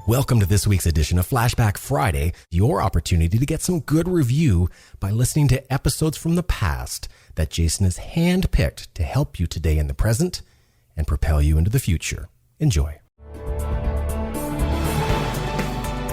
Welcome to this week's edition of Flashback Friday, your opportunity to get some good review by listening to episodes from the past that Jason has handpicked to help you today in the present and propel you into the future. Enjoy.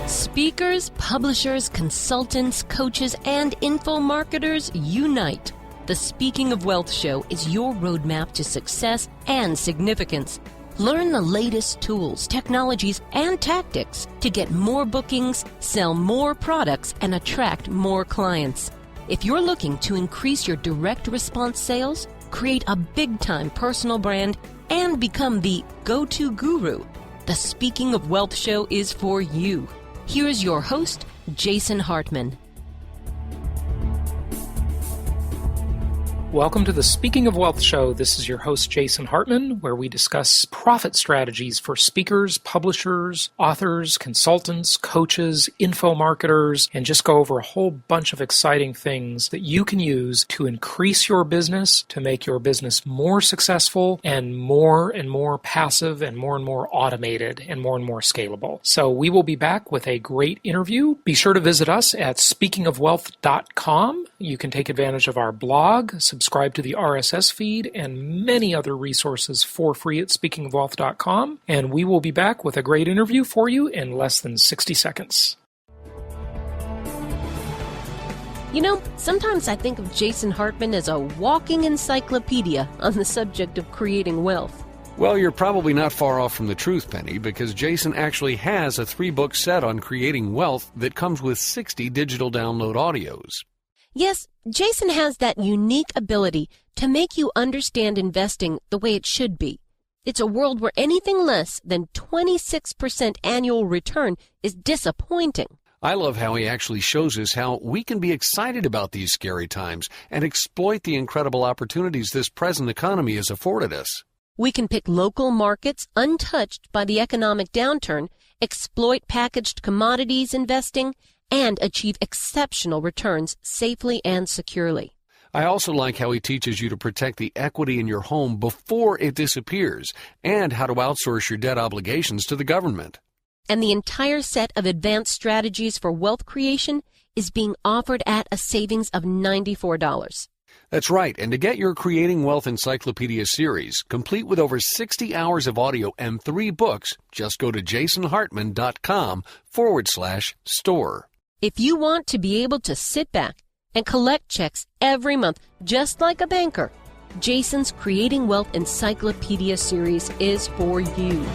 Speakers, publishers, consultants, coaches, and info marketers unite. The Speaking of Wealth Show is your roadmap to success and significance. Learn the latest tools, technologies, and tactics to get more bookings, sell more products, and attract more clients. If you're looking to increase your direct response sales, create a big-time personal brand, and become the go-to guru, the Speaking of Wealth Show is for you. Here's your host, Jason Hartman. Welcome to the Speaking of Wealth Show. This is your host, Jason Hartman, where we discuss profit strategies for speakers, publishers, authors, consultants, coaches, info marketers, and just go over a whole bunch of exciting things that you can use to increase your business, to make your business more successful and more passive and more automated and more scalable. So we will be back with a great interview. Be sure to visit us at speakingofwealth.com. You can take advantage of our blog, subscribe to the RSS feed, and many other resources for free at speakingofwealth.com. And we will be back with a great interview for you in less than 60 seconds. You know, sometimes I think of Jason Hartman as a walking encyclopedia on the subject of creating wealth. Well, you're probably not far off from the truth, Penny, because Jason actually has a 3-book set on creating wealth that comes with 60 digital download audios. Yes, Jason has that unique ability to make you understand investing the way it should be. It's a world where anything less than 26% annual return is disappointing. I love how he actually shows us how we can be excited about these scary times and exploit the incredible opportunities this present economy has afforded us. We can pick local markets untouched by the economic downturn, exploit packaged commodities investing, and achieve exceptional returns safely and securely. I also like how he teaches you to protect the equity in your home before it disappears and how to outsource your debt obligations to the government. And the entire set of advanced strategies for wealth creation is being offered at a savings of $94. That's right, and to get your Creating Wealth Encyclopedia series, complete with over 60 hours of audio and 3 books, just go to jasonhartman.com/store. If you want to be able to sit back and collect checks every month, just like a banker, Jason's Creating Wealth Encyclopedia series is for you.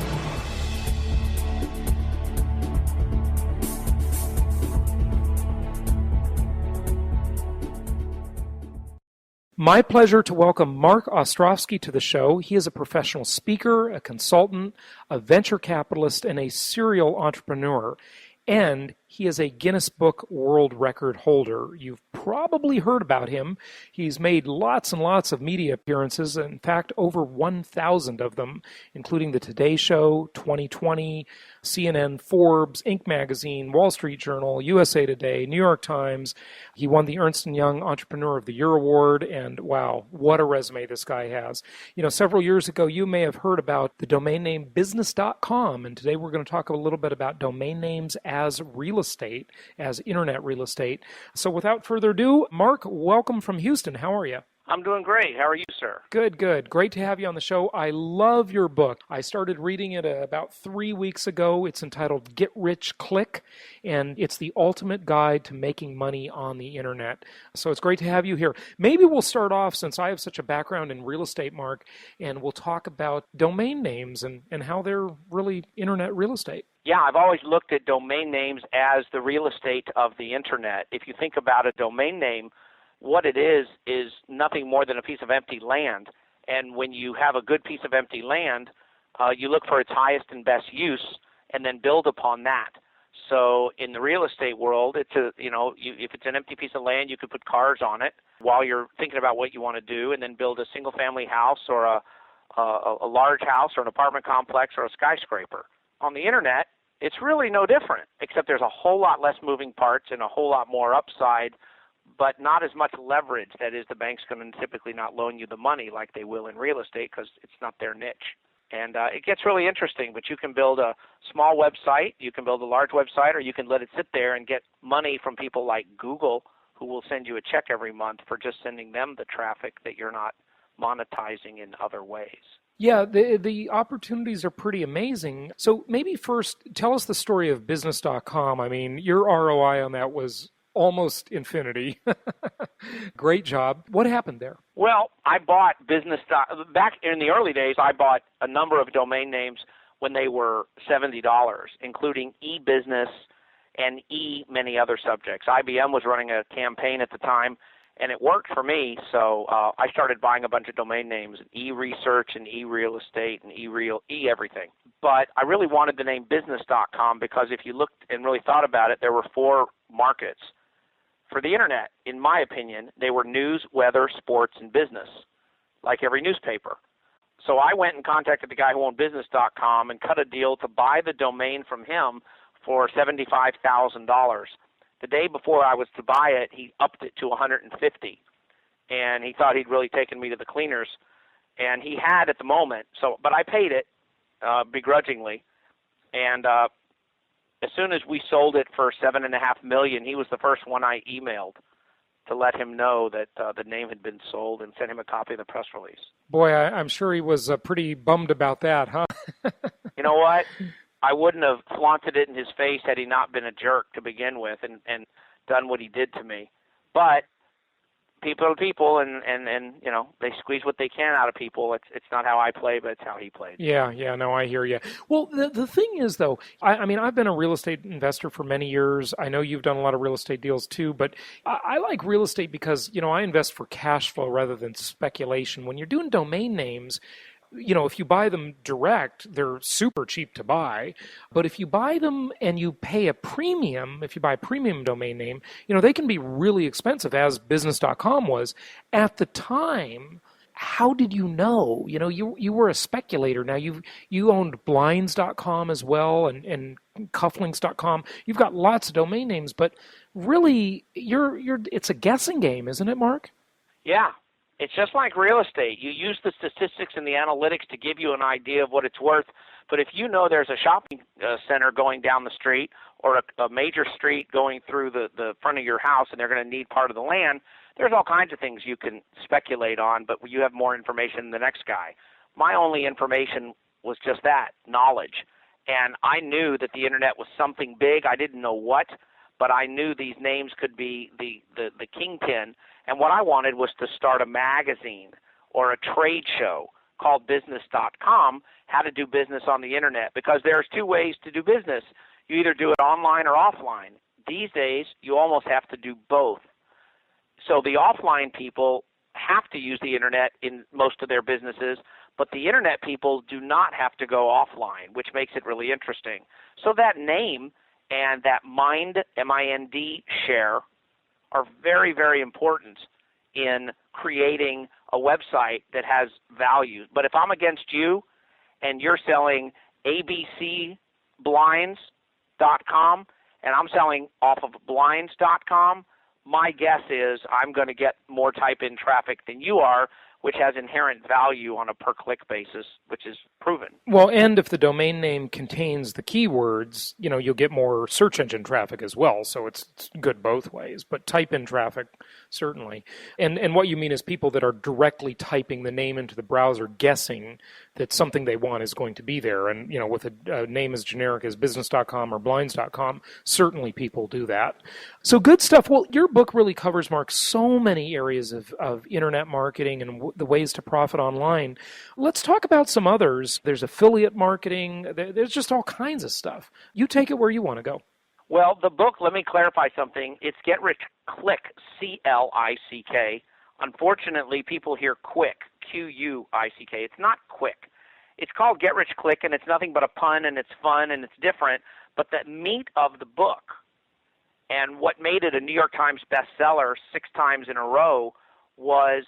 My pleasure to welcome Marc Ostrofsky to the show. He is a professional speaker, a consultant, a venture capitalist, and a serial entrepreneur. And he is a Guinness Book World Record holder. You've probably heard about him. He's made lots and lots of media appearances, in fact, over 1,000 of them, including The Today Show, 2020, CNN, Forbes, Inc. magazine, Wall Street Journal, USA Today, New York Times. He won the Ernst & Young Entrepreneur of the Year Award, and wow, what a resume this guy has. You know, several years ago, you may have heard about the domain name business.com, and today we're going to talk a little bit about domain names as real estate, as internet real estate. So without further ado, Marc, welcome from Houston. How are you? I'm doing great. How are you, sir? Good. Great to have you on the show. I love your book. I started reading it about 3 weeks ago. It's entitled Get Rich Click, and it's the ultimate guide to making money on the internet. So it's great to have you here. Maybe we'll start off, since I have such a background in real estate, Marc, and we'll talk about domain names and how they're really internet real estate. Yeah, I've always looked at domain names as the real estate of the internet. If you think about a domain name, what it is nothing more than a piece of empty land. And when you have a good piece of empty land, you look for its highest and best use and then build upon that. So in the real estate world, it's if it's an empty piece of land, you could put cars on it while you're thinking about what you want to do, and then build a single-family house or a large house or an apartment complex or a skyscraper. On the internet, it's really no different, except there's a whole lot less moving parts and a whole lot more upside, but not as much leverage. That is, the bank's going to typically not loan you the money like they will in real estate because it's not their niche. And it gets really interesting, but you can build a small website, you can build a large website, or you can let it sit there and get money from people like Google, who will send you a check every month for just sending them the traffic that you're not monetizing in other ways. Yeah, the opportunities are pretty amazing. So maybe first tell us the story of business.com. I mean, your ROI on that was almost infinity. Great job. What happened there? Well, I bought back in the early days, I bought a number of domain names when they were $70, including e-business and many other subjects. IBM was running a campaign at the time, and it worked for me, so I started buying a bunch of domain names, e-research and e-real estate and e-everything. But I really wanted the name business.com because if you looked and really thought about it, there were 4 markets for the Internet. In my opinion, they were news, weather, sports, and business, like every newspaper. So I went and contacted the guy who owned business.com and cut a deal to buy the domain from him for $75,000. The day before I was to buy it, he upped it to $150,000, and he thought he'd really taken me to the cleaners, and he had at the moment. But I paid it begrudgingly, and as soon as we sold it for $7.5 million, he was the first one I emailed to let him know that the name had been sold and sent him a copy of the press release. Boy, I'm sure he was pretty bummed about that, huh? You know what? I wouldn't have flaunted it in his face had he not been a jerk to begin with and done what he did to me. But people are people, and you know, they squeeze what they can out of people. It's not how I play, but it's how he played. Yeah, no, I hear you. Well, the thing is, though, I mean, I've been a real estate investor for many years. I know you've done a lot of real estate deals too, but I like real estate because, you know, I invest for cash flow rather than speculation. When you're doing domain names, you know, if you buy them direct, they're super cheap to buy. But if you buy them and you pay a premium, if you buy a premium domain name, you know, they can be really expensive, as business.com was. At the time, how did you know? You know, you were a speculator. Now, you owned blinds.com as well and cufflinks.com. You've got lots of domain names, but really, it's a guessing game, isn't it, Mark? Yeah. It's just like real estate. You use the statistics and the analytics to give you an idea of what it's worth. But if you know there's a shopping center going down the street or a major street going through the front of your house and they're going to need part of the land, there's all kinds of things you can speculate on, but you have more information than the next guy. My only information was just that, knowledge. And I knew that the Internet was something big. I didn't know what, but I knew these names could be the kingpin. And what I wanted was to start a magazine or a trade show called business.com, how to do business on the Internet, because there's 2 ways to do business. You either do it online or offline. These days, you almost have to do both. So the offline people have to use the Internet in most of their businesses, but the Internet people do not have to go offline, which makes it really interesting. So that name and that mind, M-I-N-D, share are very, very important in creating a website that has value. But if I'm against you and you're selling abcblinds.com and I'm selling off of blinds.com, my guess is I'm going to get more type-in traffic than you are, which has inherent value on a per-click basis, which is proven. Well, and if the domain name contains the keywords, you know, you'll get more search engine traffic as well, so it's good both ways. But type-in traffic, certainly. And what you mean is people that are directly typing the name into the browser, guessing that something they want is going to be there. And, you know, with a name as generic as business.com or blinds.com, certainly people do that. So good stuff. Well, your book really covers, Mark, so many areas of Internet marketing and the ways to profit online. Let's talk about some others. There's affiliate marketing. There's just all kinds of stuff. You take it where you want to go. Well, the book, let me clarify something. It's Get Rich Click, C-L-I-C-K. Unfortunately, people hear quick, Q-U-I-C-K. It's not quick. It's called Get Rich Click, and it's nothing but a pun, and it's fun, and it's different. But the meat of the book and what made it a New York Times bestseller 6 times in a row was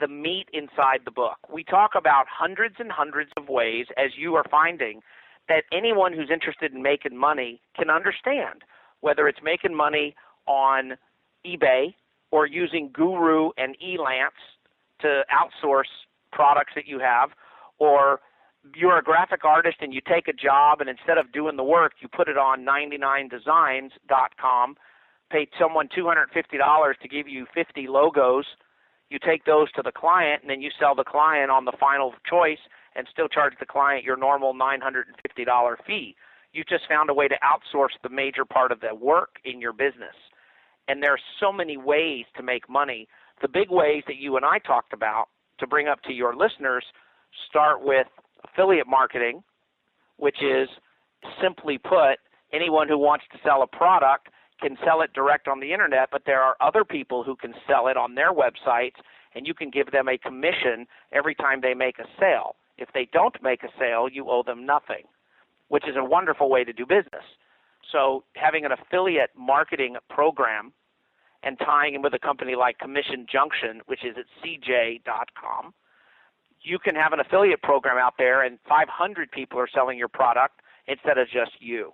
the meat inside the book. We talk about hundreds and hundreds of ways, as you are finding, that anyone who's interested in making money can understand, whether it's making money on eBay or using Guru and Elance to outsource products that you have, or you're a graphic artist and you take a job, and instead of doing the work, you put it on 99designs.com, pay someone $250 to give you 50 logos. You take those to the client, and then you sell the client on the final choice and still charge the client your normal $950 fee. You just found a way to outsource the major part of the work in your business. And there are so many ways to make money. The big ways that you and I talked about to bring up to your listeners start with affiliate marketing, which is, simply put, anyone who wants to sell a product can sell it direct on the internet, but there are other people who can sell it on their websites, and you can give them a commission every time they make a sale. If they don't make a sale, you owe them nothing, which is a wonderful way to do business. So having an affiliate marketing program and tying in with a company like Commission Junction, which is at cj.com, you can have an affiliate program out there and 500 people are selling your product instead of just you.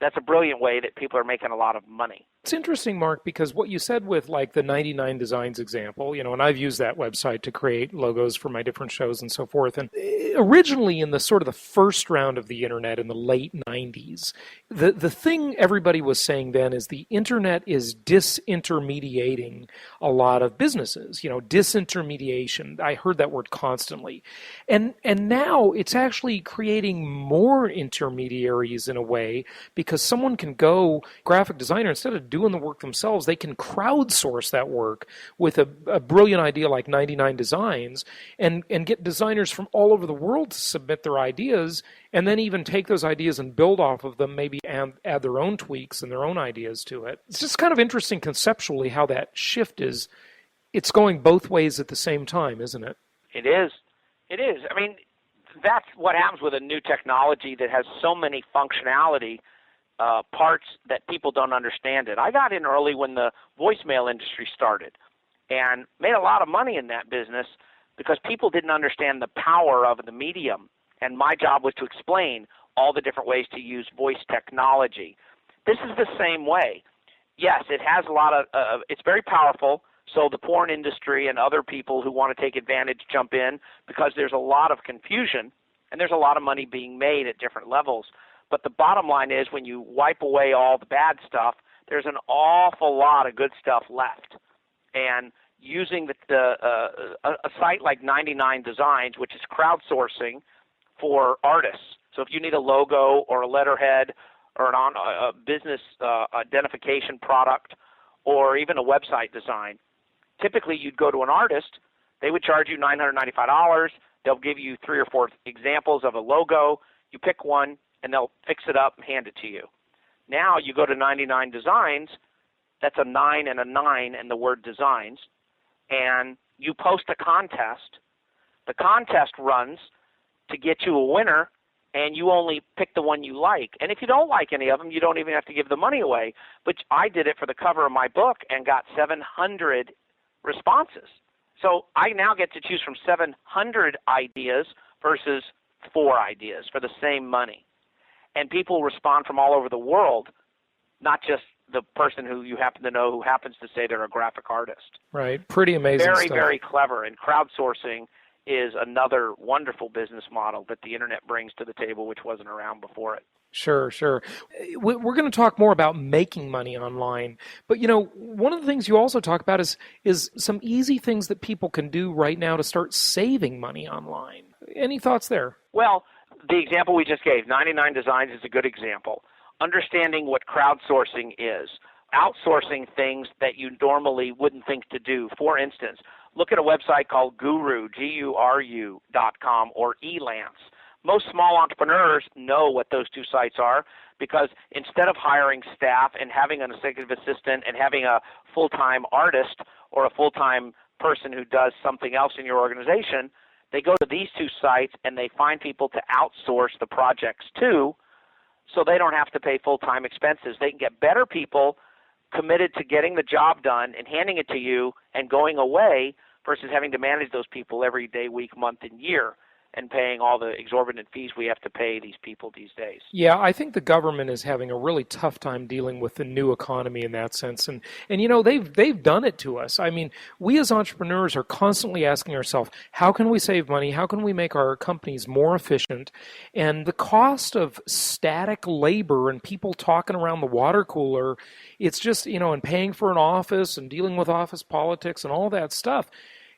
That's a brilliant way that people are making a lot of money. It's interesting, Mark, because what you said with like the 99 Designs example, and I've used that website to create logos for my different shows and so forth. And originally in the sort of the first round of the internet in the late 90s, the thing everybody was saying then is the internet is disintermediating a lot of businesses, disintermediation. I heard that word constantly. And now it's actually creating more intermediaries in a way, because someone can go, graphic designer, instead of doing the work themselves, they can crowdsource that work with a brilliant idea like 99 Designs and get designers from all over the world to submit their ideas, and then even take those ideas and build off of them, maybe add their own tweaks and their own ideas to it. It's just kind of interesting conceptually how that shift is. It's going both ways at the same time, isn't it? It is. It is. I mean, that's what happens with a new technology that has so many functionality parts that people don't understand it. I got in early when the voicemail industry started and made a lot of money in that business because people didn't understand the power of the medium, and my job was to explain all the different ways to use voice technology. This is the same way. Yes, it has a lot of it's very powerful, so the porn industry and other people who want to take advantage jump in because there's a lot of confusion and there's a lot of money being made at different levels. But the bottom line is, when you wipe away all the bad stuff, there's an awful lot of good stuff left. And using a site like 99 Designs, which is crowdsourcing for artists. So if you need a logo or a letterhead or a business identification product or even a website design, typically you'd go to an artist. They would charge you $995. They'll give you 3 or 4 examples of a logo. You pick one, and they'll fix it up and hand it to you. Now you go to 99 Designs, that's a 9 and a 9 and the word designs, and you post a contest. The contest runs to get you a winner, and you only pick the one you like. And if you don't like any of them, you don't even have to give the money away. But I did it for the cover of my book and got 700 responses. So I now get to choose from 700 ideas versus 4 ideas for the same money. And people respond from all over the world, not just the person who you happen to know who happens to say they're a graphic artist. Right. Pretty amazing Very, stuff. Very clever. And crowdsourcing is another wonderful business model that the internet brings to the table, which wasn't around before it. Sure. We're going to talk more about making money online. But, one of the things you also talk about is some easy things that people can do right now to start saving money online. Any thoughts there? Well, the example we just gave, 99 Designs, is a good example. Understanding what crowdsourcing is, outsourcing things that you normally wouldn't think to do. For instance, look at a website called Guru, GURU.com, or Elance. Most small entrepreneurs know what those two sites are because instead of hiring staff and having an executive assistant and having a full-time artist or a full-time person who does something else in your organization, they go to these two sites and they find people to outsource the projects to, so they don't have to pay full-time expenses. They can get better people committed to getting the job done and handing it to you and going away versus having to manage those people every day, week, month, and year. and paying all the exorbitant fees we have to pay these people these days. Yeah, I think the government is having a really tough time dealing with the new economy in that sense. And you know, they've done it to us. I mean, we as entrepreneurs are constantly asking ourselves, how can we save money? How can we make our companies more efficient? And the cost of static labor and people talking around the water cooler, it's just, you know, and paying for an office and dealing with office politics and all that stuff,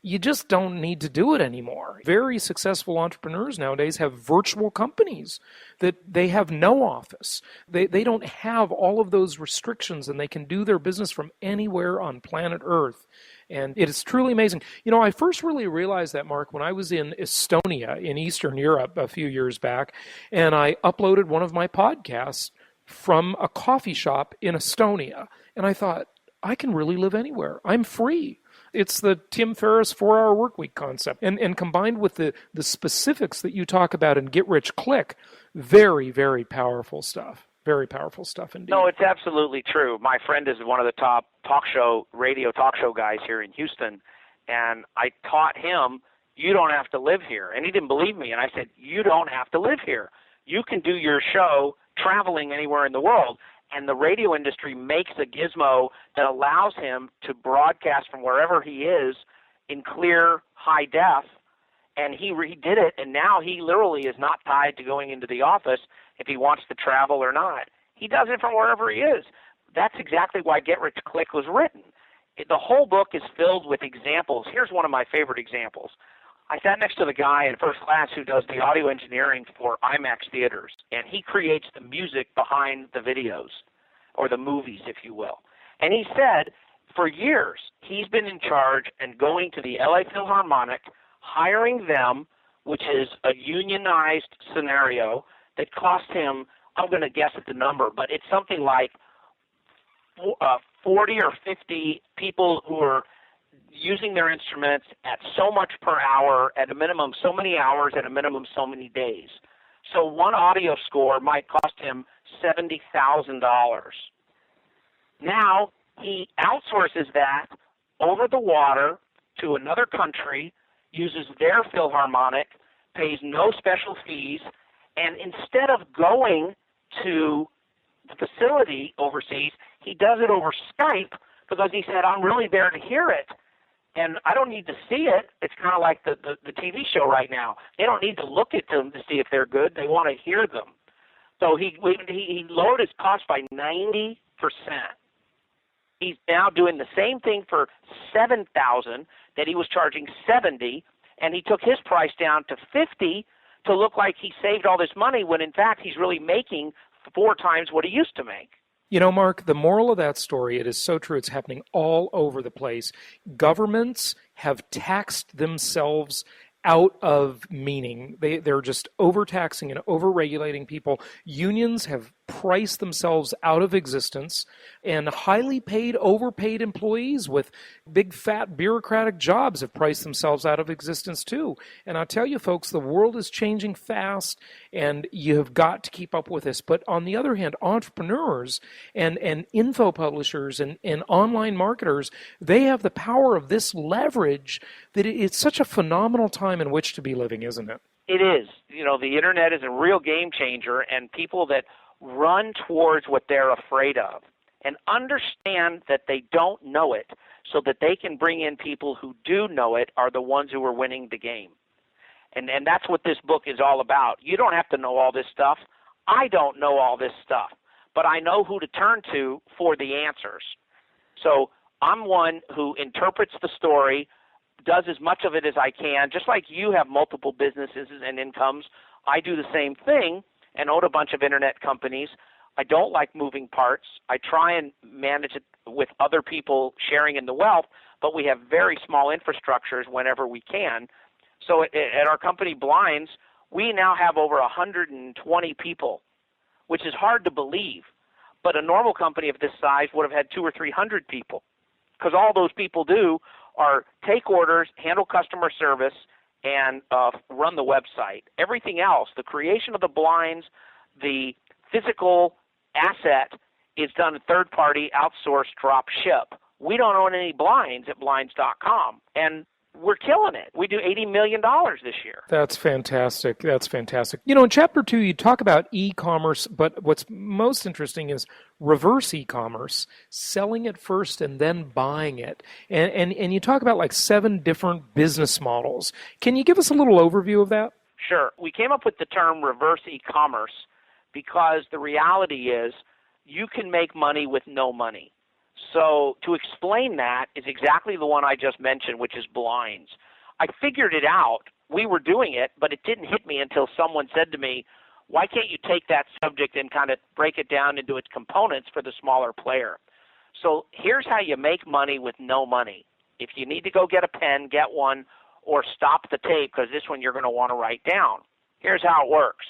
you just don't need to do it anymore. Very successful entrepreneurs nowadays have virtual companies that they have no office. They don't have all of those restrictions, and they can do their business from anywhere on planet Earth. And it is truly amazing. You know, I first really realized that, Mark, when I was in Estonia in Eastern Europe a few years back, and I uploaded one of my podcasts from a coffee shop in Estonia. And I thought, I can really live anywhere. I'm free. It's the Tim Ferriss 4-hour workweek concept. And combined with the specifics that you talk about in Get Rich Click, very, very powerful stuff. Very powerful stuff indeed. No, it's absolutely true. My friend is one of the top radio talk show guys here in Houston, and I taught him, you don't have to live here. And he didn't believe me, and I said, you don't have to live here. You can do your show traveling anywhere in the world. And the radio industry makes a gizmo that allows him to broadcast from wherever he is in clear, high def. And he redid it, and now he literally is not tied to going into the office if he wants to travel or not. He does it from wherever he is. That's exactly why Get Rich Click was written. The whole book is filled with examples. Here's one of my favorite examples. I sat next to the guy in first class who does the audio engineering for IMAX theaters, and he creates the music behind the videos, or the movies, if you will. And he said for years he's been in charge and going to the LA Philharmonic, hiring them, which is a unionized scenario that cost him, I'm going to guess at the number, but it's something like 40 or 50 people who are using their instruments at so much per hour, at a minimum so many hours, at a minimum so many days. So one audio score might cost him $70,000. Now he outsources that over the water to another country, uses their Philharmonic, pays no special fees, and instead of going to the facility overseas, he does it over Skype because he said, I'm really there to hear it. And I don't need to see it. It's kind of like the TV show right now. They don't need to look at them to see if they're good. They want to hear them. So he lowered his cost by 90%. He's now doing the same thing for $7,000 that he was charging $70, and he took his price down to $50 to look like he saved all this money when in fact he's really making 4 times what he used to make. You know, Mark, the moral of that story, it is so true. It's happening all over the place. Governments have taxed themselves out of meaning. They're just overtaxing and overregulating people. Unions have priced themselves out of existence, and highly paid, overpaid employees with big, fat, bureaucratic jobs have priced themselves out of existence too. And I'll tell you, folks, the world is changing fast, and you have got to keep up with this. But on the other hand, entrepreneurs and info publishers and online marketers, they have the power of this leverage that it's such a phenomenal time in which to be living, isn't it? It is. You know, the internet is a real game changer, and people that run towards what they're afraid of and understand that they don't know it so that they can bring in people who do know it are the ones who are winning the game. And that's what this book is all about. You don't have to know all this stuff. I don't know all this stuff, but I know who to turn to for the answers. So I'm one who interprets the story, does as much of it as I can. Just like you have multiple businesses and incomes, I do the same thing and own a bunch of internet companies. I don't like moving parts. I try and manage it with other people sharing in the wealth, but we have very small infrastructures whenever we can. So at our company Blinds, we now have over 120 people, which is hard to believe. But a normal company of this size would have had 200 or 300 people, because all those people do are take orders, handle customer service, and run the website. Everything else, the creation of the blinds, the physical asset, is done third-party, outsourced, drop ship. We don't own any blinds at blinds.com. And we're killing it. We do $80 million this year. That's fantastic. That's fantastic. In Chapter 2, you talk about e-commerce, but what's most interesting is reverse e-commerce, selling it first and then buying it. And you talk about like 7 different business models. Can you give us a little overview of that? Sure. We came up with the term reverse e-commerce because the reality is you can make money with no money. So to explain that is exactly the one I just mentioned, which is blinds. I figured it out. We were doing it, but it didn't hit me until someone said to me, why can't you take that subject and kind of break it down into its components for the smaller player? So here's how you make money with no money. If you need to go get a pen, get one, or stop the tape because this one you're going to want to write down. Here's how it works.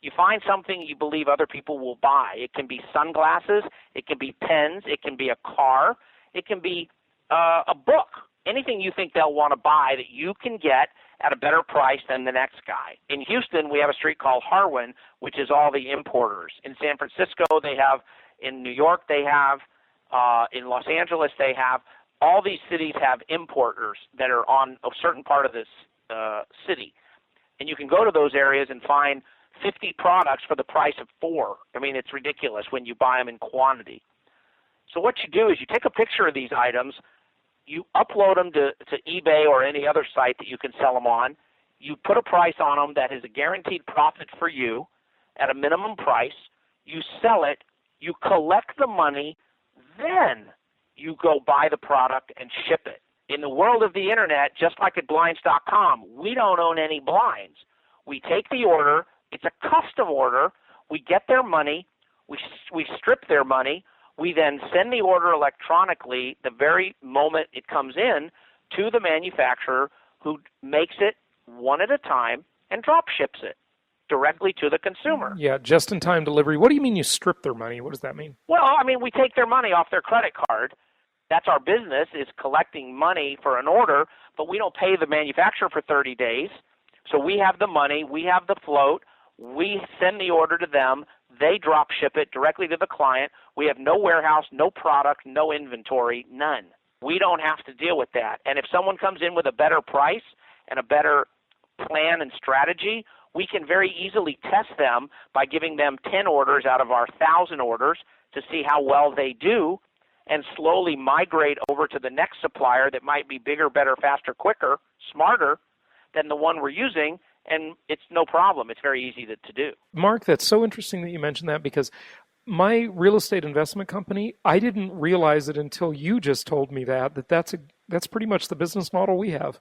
You find something you believe other people will buy. It can be sunglasses, it can be pens, it can be a car, it can be a book. Anything you think they'll want to buy that you can get at a better price than the next guy. In Houston, we have a street called Harwin, which is all the importers. In San Francisco, they have. In New York, they have. In Los Angeles, they have. All these cities have importers that are on a certain part of this city. And you can go to those areas and find 50 products for the price of 4. I mean, it's ridiculous when you buy them in quantity. So what you do is you take a picture of these items, you upload them to eBay or any other site that you can sell them on. You put a price on them that is a guaranteed profit for you at a minimum price. You sell it, you collect the money, then you go buy the product and ship it. In the world of the internet, just like at blinds.com, we don't own any blinds. We take the order. It's a custom order. We get their money. We strip their money. We then send the order electronically the very moment it comes in to the manufacturer who makes it one at a time and drop ships it directly to the consumer. Yeah, just-in-time delivery. What do you mean you strip their money? What does that mean? Well, I mean, we take their money off their credit card. That's our business, is collecting money for an order, but we don't pay the manufacturer for 30 days. So we have the money. We have the float. We send the order to them. They drop ship it directly to the client. We have no warehouse, no product, no inventory, none. We don't have to deal with that. And if someone comes in with a better price and a better plan and strategy, we can very easily test them by giving them 10 orders out of our 1,000 orders to see how well they do and slowly migrate over to the next supplier that might be bigger, better, faster, quicker, smarter than the one we're using. And it's no problem. It's very easy to do. Mark, that's so interesting that you mentioned that because my real estate investment company, I didn't realize it until you just told me that's pretty much the business model we have.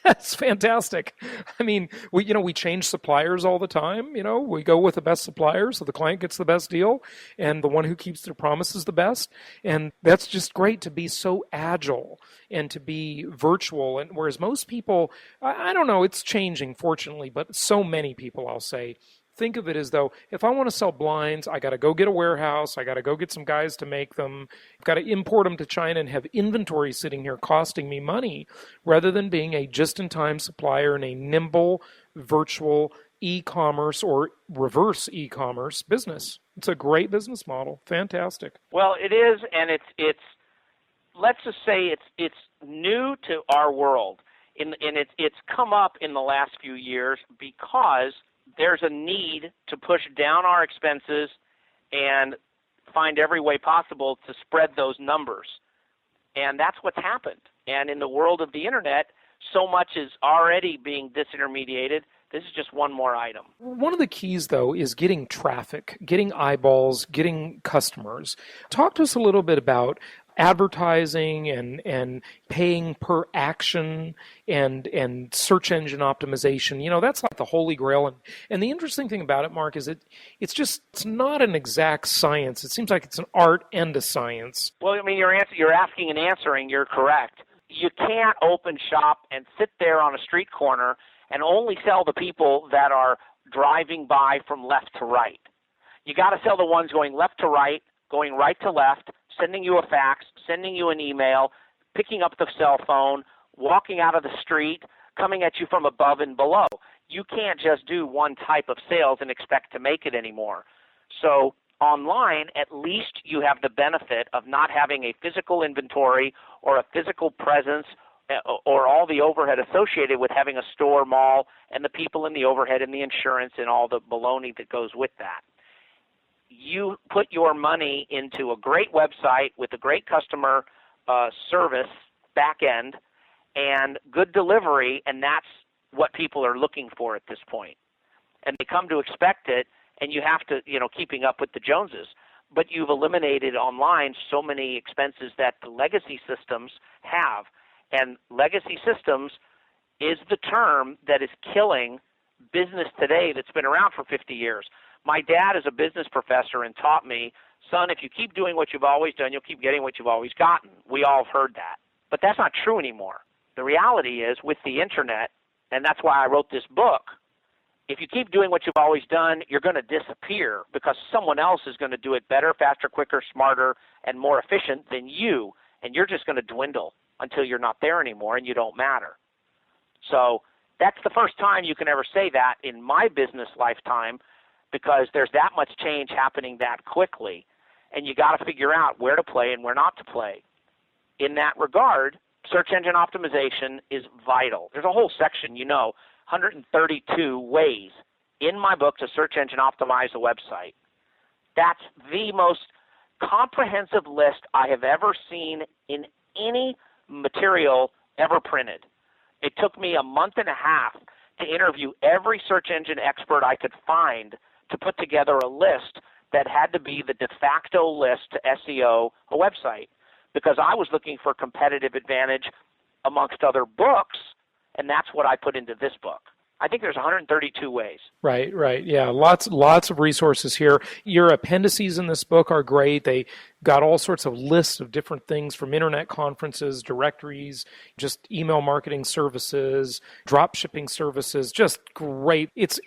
That's fantastic. I mean, we change suppliers all the time. We go with the best supplier so the client gets the best deal and the one who keeps their promise is the best. And that's just great to be so agile and to be virtual. And whereas most people, I don't know, it's changing fortunately, but so many people, I'll say, think of it as though if I want to sell blinds, I got to go get a warehouse. I got to go get some guys to make them. I've got to import them to China and have inventory sitting here costing me money rather than being a just-in-time supplier in a nimble, virtual e-commerce or reverse e-commerce business. It's a great business model. Fantastic. Well, it is, and it's let's just say it's new to our world. And it's come up in the last few years because there's a need to push down our expenses and find every way possible to spread those numbers. And that's what's happened. And in the world of the internet, so much is already being disintermediated. This is just one more item. One of the keys, though, is getting traffic, getting eyeballs, getting customers. Talk to us a little bit about advertising and paying per action and search engine optimization. That's like the holy grail. And the interesting thing about it, Mark, is it's not an exact science. It seems like it's an art and a science. Well, I mean, you're asking and answering. You're correct. You can't open shop and sit there on a street corner and only sell the people that are driving by from left to right. You got to sell the ones going left to right, going right to left, sending you a fax, sending you an email, picking up the cell phone, walking out of the street, coming at you from above and below. You can't just do one type of sales and expect to make it anymore. So online, at least you have the benefit of not having a physical inventory or a physical presence or all the overhead associated with having a store, mall, and the people and the overhead and the insurance and all the baloney that goes with that. You put your money into a great website with a great customer service back end and good delivery, and that's what people are looking for at this point. And they come to expect it, and you have to, keeping up with the Joneses. But you've eliminated online so many expenses that the legacy systems have. And legacy systems is the term that is killing business today that's been around for 50 years. My dad is a business professor and taught me, son, if you keep doing what you've always done, you'll keep getting what you've always gotten. We all have heard that. But that's not true anymore. The reality is with the internet, and that's why I wrote this book, if you keep doing what you've always done, you're going to disappear because someone else is going to do it better, faster, quicker, smarter, and more efficient than you, and you're just going to dwindle until you're not there anymore and you don't matter. So that's the first time you can ever say that in my business lifetime, because there's that much change happening that quickly, and you got to figure out where to play and where not to play. In that regard, search engine optimization is vital. There's a whole section, 132 ways in my book to search engine optimize a website. That's the most comprehensive list I have ever seen in any material ever printed. It took me a month and a half to interview every search engine expert I could find to put together a list that had to be the de facto list to SEO a website, because I was looking for competitive advantage amongst other books, and that's what I put into this book. I think there's 132 ways. Right. Yeah, lots of resources here. Your appendices in this book are great. They got all sorts of lists of different things from internet conferences, directories, just email marketing services, drop shipping services. Just great. It's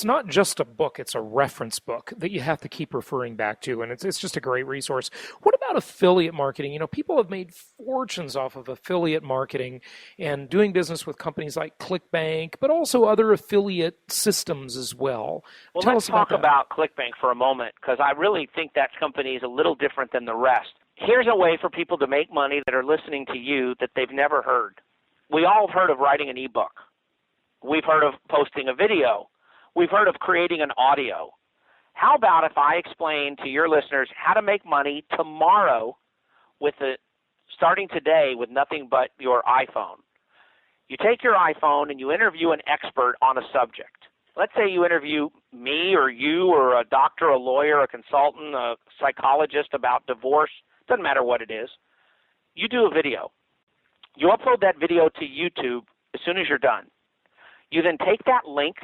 not just a book, it's a reference book that you have to keep referring back to, and it's just a great resource. What about affiliate marketing? People have made fortunes off of affiliate marketing and doing business with companies like ClickBank, but also other affiliate systems as well. Well, let's talk about ClickBank for a moment, because I really think that company is a little different than the rest. Here's a way for people to make money that are listening to you that they've never heard. We all have heard of writing an ebook. We've heard of posting a video. We've heard of creating an audio. How about if I explain to your listeners how to make money tomorrow starting today with nothing but your iPhone? You take your iPhone and you interview an expert on a subject. Let's say you interview me or you or a doctor, a lawyer, a consultant, a psychologist about divorce. Doesn't matter what it is. You do a video. You upload that video to YouTube as soon as you're done. You then take that link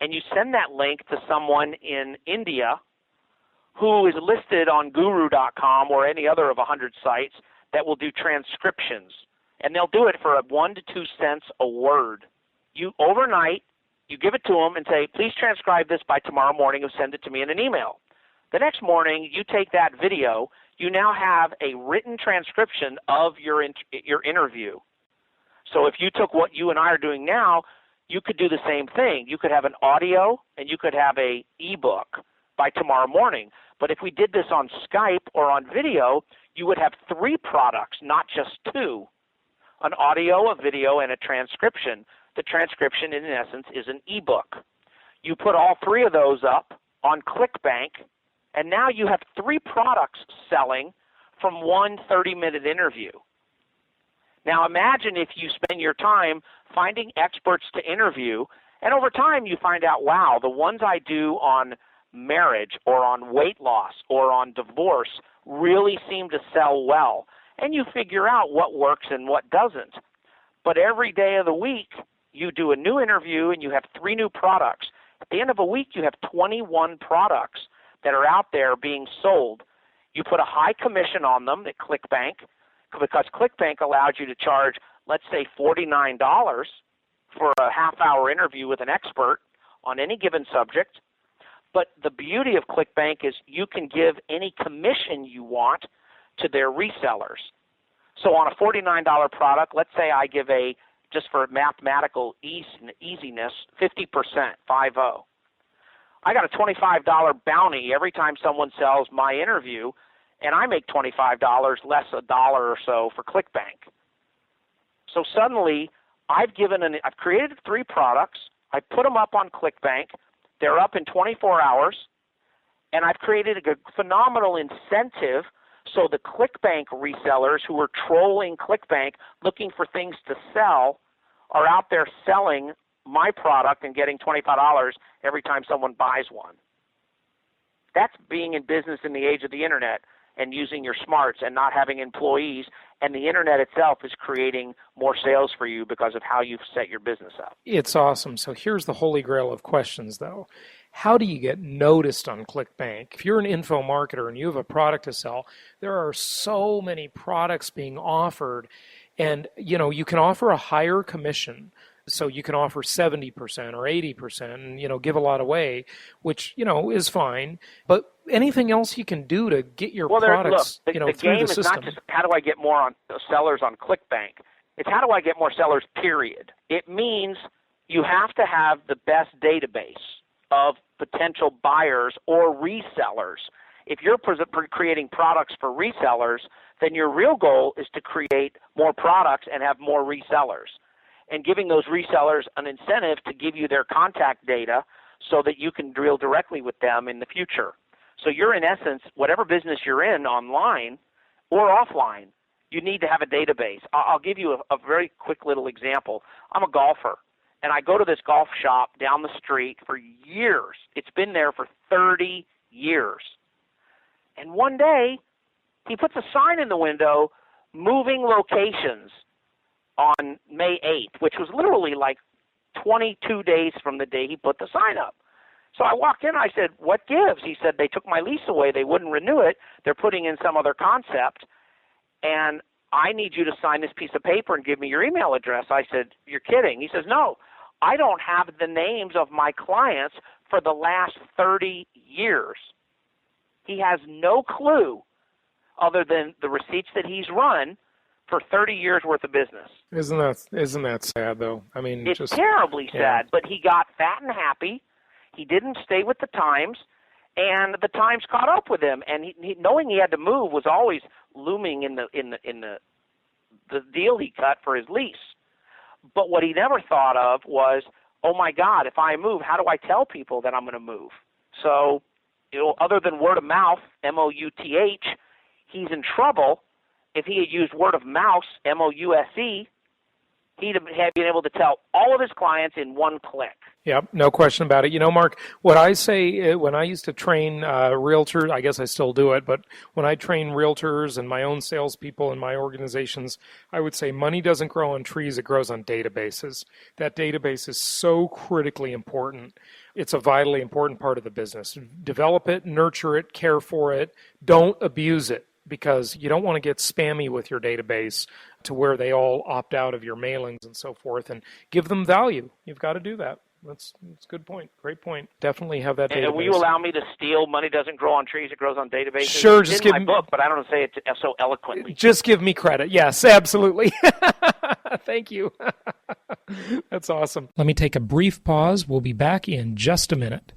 and you send that link to someone in India who is listed on guru.com or any other of 100 sites that will do transcriptions. And they'll do it for 1 to 2 cents a word. Overnight, you give it to them and say, please transcribe this by tomorrow morning and send it to me in an email. The next morning, you take that video. You now have a written transcription of your interview. So if you took what you and I are doing now, you could do the same thing. You could have an audio and you could have an ebook by tomorrow morning. But if we did this on Skype or on video, you would have 3 products, not just 2. An audio, a video, and a transcription. The transcription, in essence, is an ebook. You put all 3 of those up on ClickBank, and now you have 3 products selling from one 30-minute interview. Now imagine if you spend your time finding experts to interview, and over time you find out, wow, the ones I do on marriage or on weight loss or on divorce really seem to sell well. And you figure out what works and what doesn't. But every day of the week, you do a new interview and you have 3 new products. At the end of a week, you have 21 products that are out there being sold. You put a high commission on them at ClickBank, because ClickBank allows you to charge, let's say, $49 for a half-hour interview with an expert on any given subject. But the beauty of ClickBank is you can give any commission you want to their resellers. So on a $49 product, let's say I give just for mathematical easiness, 50%, 50. I got a $25 bounty every time someone sells my interview, and I make $25 less $1 or so for ClickBank. So suddenly, I've created 3 products. I put them up on ClickBank. They're up in 24 hours. And I've created a phenomenal incentive so the ClickBank resellers who are trolling ClickBank looking for things to sell are out there selling my product and getting $25 every time someone buys one. That's being in business in the age of the Internet and using your smarts and not having employees, and the Internet itself is creating more sales for you because of how you've set your business up. It's awesome. So here's the holy grail of questions, though. How do you get noticed on ClickBank? If you're an info marketer and you have a product to sell, there are so many products being offered, and you can offer a higher commission. So you can offer 70% or 80% and, give a lot away, which, is fine. But anything else you can do to get your products, the through game the system. is not just how do I get more sellers on ClickBank. It's how do I get more sellers, period. It means you have to have the best database of potential buyers or resellers. If you're creating products for resellers, then your real goal is to create more products and have more resellers, and giving those resellers an incentive to give you their contact data so that you can deal directly with them in the future. So you're, in essence, whatever business you're in, online or offline, you need to have a database. I'll give you a very quick little example. I'm a golfer, and I go to this golf shop down the street for years. It's been there for 30 years. And one day, he puts a sign in the window, moving locations, on May 8th, which was literally like 22 days from the day he put the sign up. So I walked in, I said, what gives? He said, they took my lease away, they wouldn't renew it, they're putting in some other concept, and I need you to sign this piece of paper and give me your email address. I said, you're kidding. He says, no, I don't have the names of my clients for the last 30 years. He has no clue other than the receipts that he's run for 30 years worth of business. Isn't that sad, though? I mean, it's terribly sad, but he got fat and happy. He didn't stay with the times, and the times caught up with him. And he knowing he had to move was always looming in the deal he cut for his lease. But what he never thought of was, oh my God, if I move, how do I tell people that I'm going to move? So, other than word of mouth, M-O-U-T-H, he's in trouble. If he had used word of mouse, M-O-U-S-E, he'd have been able to tell all of his clients in one click. Yep, no question about it. Mark, what I say when I used to train realtors, I guess I still do it, but when I train realtors and my own salespeople in my organizations, I would say money doesn't grow on trees, it grows on databases. That database is so critically important. It's a vitally important part of the business. Develop it, nurture it, care for it, don't abuse it, because you don't want to get spammy with your database to where they all opt out of your mailings and so forth, and give them value. You've got to do that. That's a good point. Great point. Definitely have that database. And will you allow me to steal money doesn't grow on trees, it grows on databases? Sure. It's in my book, but I don't say it so eloquently. Just give me credit. Yes, absolutely. Thank you. That's awesome. Let me take a brief pause. We'll be back in just a minute.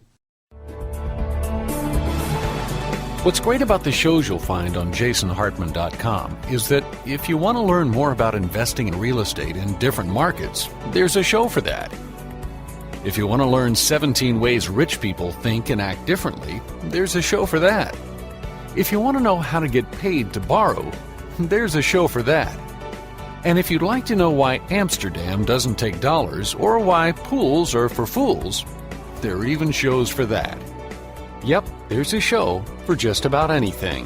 What's great about the shows you'll find on jasonhartman.com is that if you want to learn more about investing in real estate in different markets, there's a show for that. If you want to learn 17 ways rich people think and act differently, there's a show for that. If you want to know how to get paid to borrow, there's a show for that. And if you'd like to know why Amsterdam doesn't take dollars or why pools are for fools, there are even shows for that. Yep, there's a show for just about anything.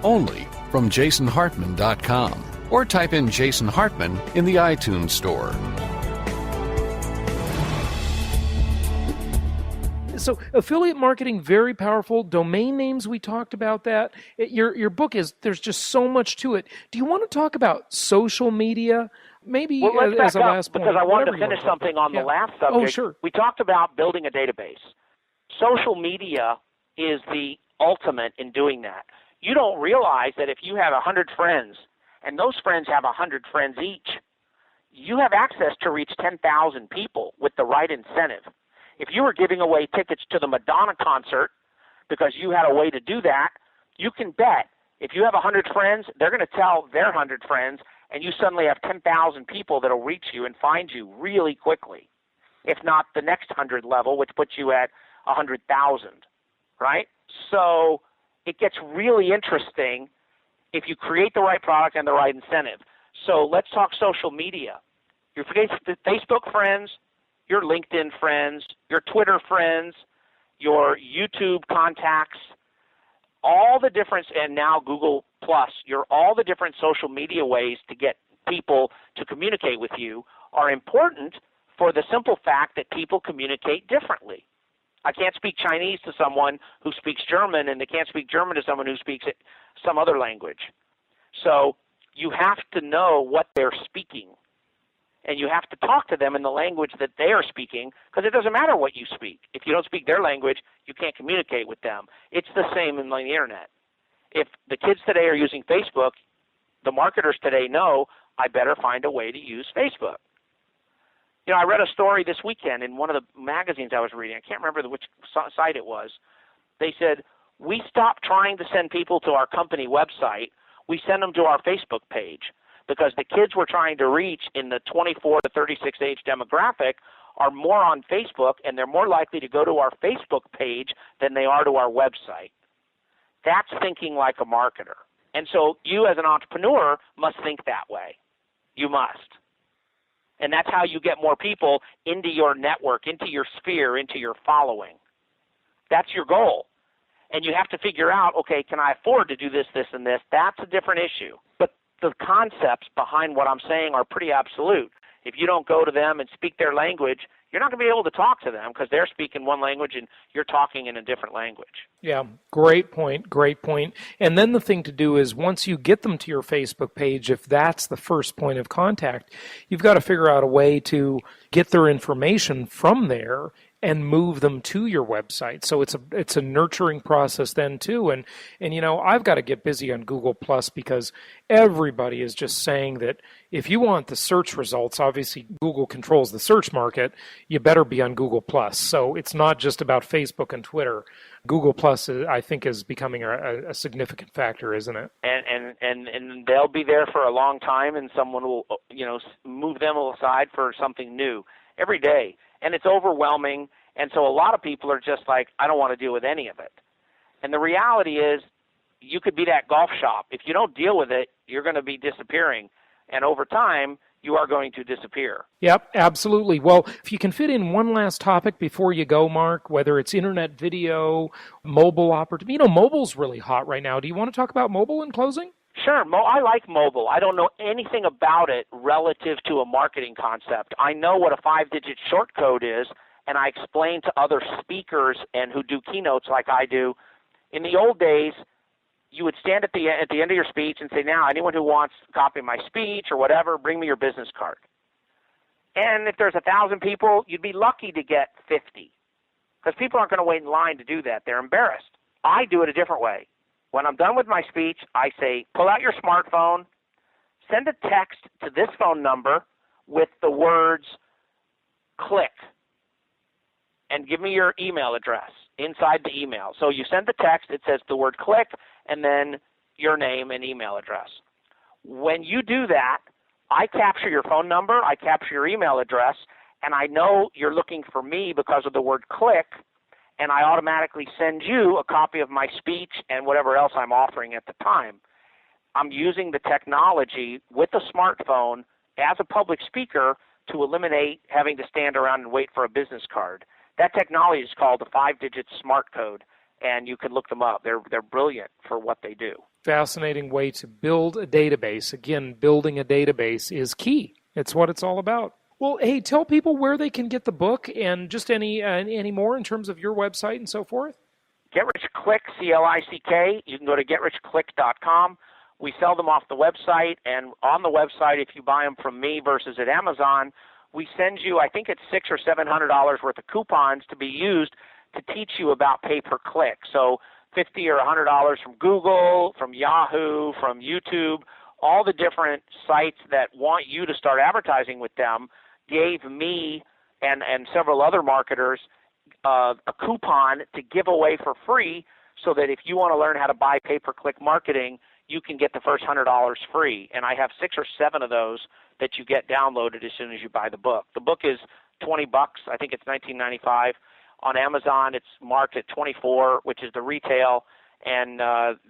Only from jasonhartman.com, or type in Jason Hartman in the iTunes store. So affiliate marketing, very powerful. Domain names, we talked about that. Your book there's just so much to it. Do you want to talk about social media? Maybe as a last point. Because I wanted to finish something on the last subject. Oh, sure. We talked about building a database. Social media is the ultimate in doing that. You don't realize that if you have 100 friends, and those friends have 100 friends each, you have access to reach 10,000 people with the right incentive. If you were giving away tickets to the Madonna concert because you had a way to do that, you can bet if you have 100 friends, they're going to tell their 100 friends, and you suddenly have 10,000 people that will reach you and find you really quickly, if not the next 100 level, which puts you at 100,000, right? So it gets really interesting if you create the right product and the right incentive. So let's talk social media. Your Facebook friends, your LinkedIn friends, your Twitter friends, your YouTube contacts, all the different, and now Google Plus, all the different social media ways to get people to communicate with you are important for the simple fact that people communicate differently. I can't speak Chinese to someone who speaks German, and they can't speak German to someone who speaks some other language. So you have to know what they're speaking, and you have to talk to them in the language that they are speaking, because it doesn't matter what you speak. If you don't speak their language, you can't communicate with them. It's the same in the internet. If the kids today are using Facebook, the marketers today know I better find a way to use Facebook. You know, I read a story this weekend in one of the magazines I was reading. I can't remember which site it was. They said, we stopped trying to send people to our company website. We send them to our Facebook page, because the kids we're trying to reach in the 24 to 36 age demographic are more on Facebook, and they're more likely to go to our Facebook page than they are to our website. That's thinking like a marketer. And so you as an entrepreneur must think that way. You must. And that's how you get more people into your network, into your sphere, into your following. That's your goal. And you have to figure out, okay, can I afford to do this, this, and this? That's a different issue. But the concepts behind what I'm saying are pretty absolute. If you don't go to them and speak their language, you're not going to be able to talk to them because they're speaking one language and you're talking in a different language. Yeah, great point, great point. And then the thing to do is once you get them to your Facebook page, if that's the first point of contact, you've got to figure out a way to get their information from there and move them to your website. So it's a nurturing process then too. And you know, I've got to get busy on Google Plus because everybody is just saying that if you want the search results, obviously Google controls the search market, you better be on Google Plus. So it's not just about Facebook and Twitter. Google Plus, I think, is becoming a significant factor, isn't it? And they'll be there for a long time, and someone will, you know, move them aside for something new every day. And it's overwhelming, and so a lot of people are just like, I don't want to deal with any of it. And the reality is, you could be that golf shop. If you don't deal with it, you're going to be disappearing. And over time, you are going to disappear. Yep, absolutely. Well, if you can fit in one last topic before you go, Mark, whether it's internet video, mobile opportunity. You know, mobile's really hot right now. Do you want to talk about mobile in closing? Sure. I like mobile. I don't know anything about it relative to a marketing concept. I know what a 5-digit short code is, and I explain to other speakers and who do keynotes like I do. In the old days, you would stand at the end of your speech and say, now, anyone who wants a copy of my speech or whatever, bring me your business card. And if there's 1,000 people, you'd be lucky to get 50 because people aren't going to wait in line to do that. They're embarrassed. I do it a different way. When I'm done with my speech, I say, pull out your smartphone, send a text to this phone number with the words click, and give me your email address inside the email. So you send the text, it says the word click, and then your name and email address. When you do that, I capture your phone number, I capture your email address, and I know you're looking for me because of the word click, and I automatically send you a copy of my speech and whatever else I'm offering at the time. I'm using the technology with a smartphone as a public speaker to eliminate having to stand around and wait for a business card. That technology is called the 5-digit smart code, and you can look them up. They're brilliant for what they do. Fascinating way to build a database. Again, building a database is key. It's what it's all about. Well, hey, tell people where they can get the book and just any more in terms of your website and so forth. Get Rich Click, C-L-I-C-K. You can go to getrichclick.com. We sell them off the website, and on the website, if you buy them from me versus at Amazon, we send you, I think it's $600 or $700 worth of coupons to be used to teach you about pay-per-click. So $50 or $100 from Google, from Yahoo, from YouTube, all the different sites that want you to start advertising with them gave me and several other marketers a coupon to give away for free so that if you want to learn how to buy pay-per-click marketing, you can get the first $100 free. And I have 6 or 7 of those that you get downloaded as soon as you buy the book. The book is $20. I think it's $19.95. On Amazon, it's marked at $24, which is the retail, and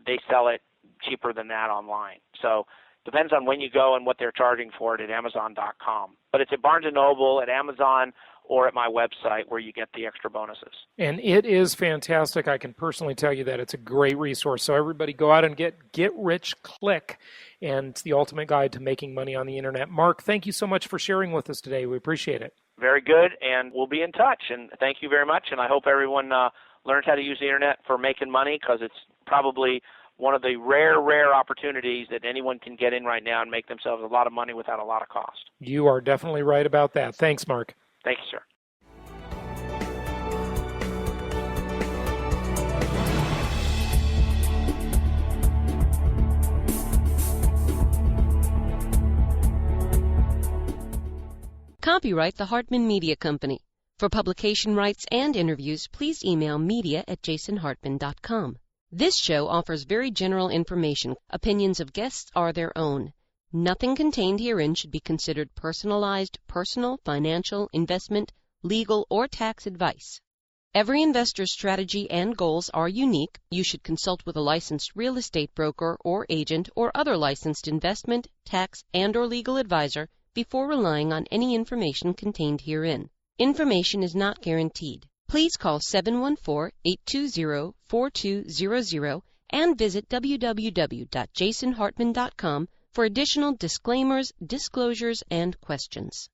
they sell it cheaper than that online. So depends on when you go and what they're charging for it at Amazon.com. But it's at Barnes & Noble, at Amazon, or at my website where you get the extra bonuses. And it is fantastic. I can personally tell you that it's a great resource. So everybody go out and get Rich Click, and it's the ultimate guide to making money on the internet. Marc, thank you so much for sharing with us today. We appreciate it. Very good, and we'll be in touch. And thank you very much, and I hope everyone learns how to use the internet for making money, because it's probably one of the rare opportunities that anyone can get in right now and make themselves a lot of money without a lot of cost. You are definitely right about that. Thanks, Marc. Thank you, sir. Copyright the Hartman Media Company. For publication rights and interviews, please email media@jasonhartman.com. This show offers very general information. Opinions of guests are their own. Nothing contained herein should be considered personalized, personal, financial, investment, legal, or tax advice. Every investor's strategy and goals are unique. You should consult with a licensed real estate broker or agent or other licensed investment, tax, and/or legal advisor before relying on any information contained herein. Information is not guaranteed. Please call 714-820-4200 and visit www.jasonhartman.com for additional disclaimers, disclosures, and questions.